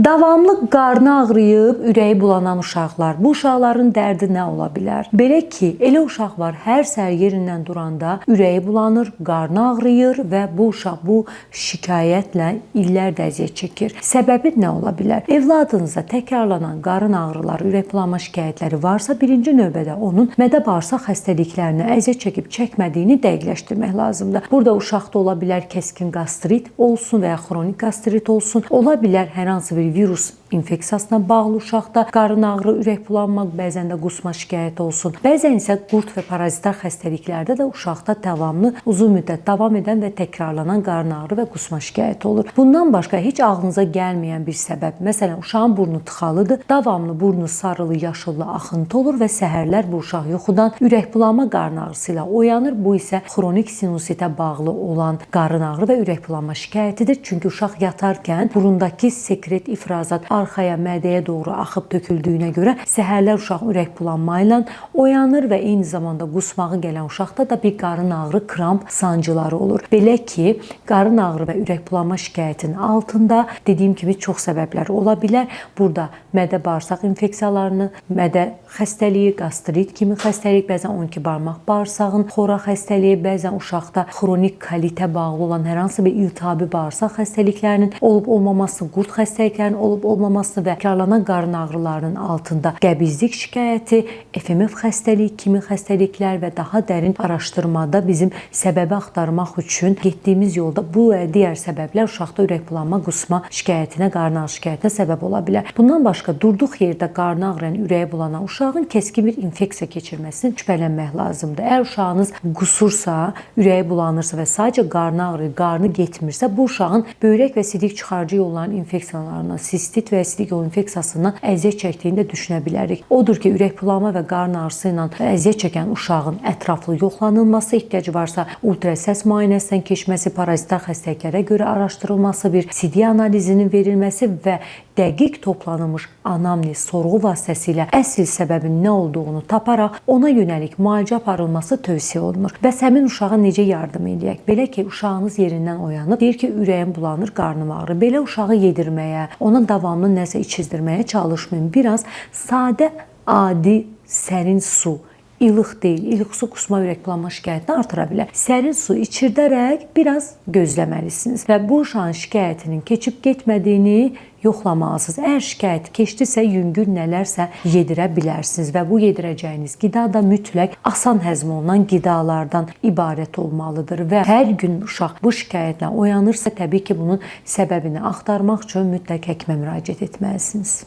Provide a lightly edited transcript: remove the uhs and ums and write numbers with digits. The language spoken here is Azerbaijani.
Davamlı qarnı ağrıyıb, ürəyi bulanan uşaqlar. Bu uşaqların dərdi nə ola bilər? Belə ki, elə uşaq var, hər səhər yerindən duranda ürəyi bulanır, qarnı ağrıyır və bu uşaq bu şikayətlə illərdir əziyyət çəkir. Səbəbi nə ola bilər? Evladınızda təkrarlanan qarın ağrıları, ürək bulanma şikayətləri varsa, birinci növbədə onun mədə-bağırsaq xəstəliklərinə əziyyət çəkib çəkmədiyini dəqiqləşdirmək lazımdır. Burada uşaqda ola bilər kəskin qastrit olsun və ya xronik qastrit olsun. Ola bilər hər hansı bir virus infeksiyasına bağlı uşaqda qarın ağrı, ürək bulanma, bəzən də qusma şikayəti olsun. Bəzən isə qurt və parazitar xəstəliklərdə də uşaqda davamlı, uzun müddət davam edən və təkrarlanan qarın ağrı və qusma şikayəti olur. Bundan başqa heç ağlınıza gəlməyən bir səbəb, məsələn, uşağın burnu tıxalıdır, davamlı burnu sarılı, yaşıllı axıntı olur və səhərlər bu uşaq yuxudan ürək bulanma qarın ağrısı ilə oyanır. Bu isə xronik sinusitə bağlı olan qarın ağrı və ürək bulanma şikayətidir. Çünki uşaq yatarkən burundakı sekret, ifrazat arxaya, mədəyə doğru axıb töküldüyünə görə səhərlər uşaq ürək bulanma ilə oyanır və eyni zamanda qusmağı gələn uşaqda da bir qarın ağrı, kramp sancıları olur. Belə ki, qarın ağrı və ürək bulanma şikayətinin altında dediyim kimi çox səbəblər ola bilər. Burada mədə-bağırsaq infeksiyalarını, mədə xəstəliyi, qastrit kimi xəstəlik, bəzən 12 barmaq bağırsağın xora xəstəliyi, bəzən uşaqda xronik kolitə bağlı olan hər hansı bir iltihabi bağırsaq xəstəliklərinin olub-olmaması, qurt xəstəliklərinin olub-olmaması və təkrarlanan qarın ağrılarının altında qəbizlik şikayəti, FMF xəstəliyi kimi xəstəliklər və daha dərin araşdırmada bizim səbəbi axtarmaq üçün getdiyimiz yolda bu və digər səbəblər uşaqda ürək bulanma, qusma şikayətinə, qarın ağrı şikayətinə səbəb ola bilər. Bundan başqa durduq yerdə qarnı ağrıyan, ürəyi bulanan uşağın kəskin bir infeksiya keçirməsindən şübhələnmək lazımdır. Əgər uşağınız qusursa, ürəyi bulanırsa və sadəcə qarnı ağrıyır, qarnı getmirsə, bu uşağın böyrək və sidik çıxarıcı yolların infeksiyalarına, sistit və sidik yolu infeksiyasından əziyyət çəkdiyini də düşünə bilərik. Odur ki, ürək bulanma və qarın ağrısı ilə əziyyət çəkən uşağın ətraflı yoxlanılması, ehtiyacı varsa ultrasəs müayinəsindən keçməsi, parazitar xəstəliklərə görə araşdırılması, bir CD analizinin verilməsi və dəqiq toplanılmış anamnez sorğu vasitəsilə əsl səbəbin nə olduğunu taparaq ona yönəlik müalicə aparılması tövsiyə olunur. Bəs həmin uşağa necə yardım edək? Belə ki, uşağınız yerindən oyanıb, deyir ki, ürəyim bulanır, qarnım ağrır. Belə uşağı yedirməyə, ona davamlı nəsə içizdirməyə çalışmayın. Biraz sadə, adi, sərin su, ilıq deyil, ilıq su qusma, ürək bulanma şikayətini artıra bilər. Sərin su içirdərək biraz gözləməlisiniz və bu uşağın şikayətinin keçib getmədiyini yoxlamalısınız. Əgər şikayət keçdisə, yüngül nələrsə yedirə bilərsiniz və bu yedirəcəyiniz qida da mütləq asan həzm olunan qidalardan ibarət olmalıdır və hər gün uşaq bu şikayətlə oyanırsa, təbii ki, bunun səbəbini axtarmaq üçün mütləq həkimə müraciət etməlisiniz.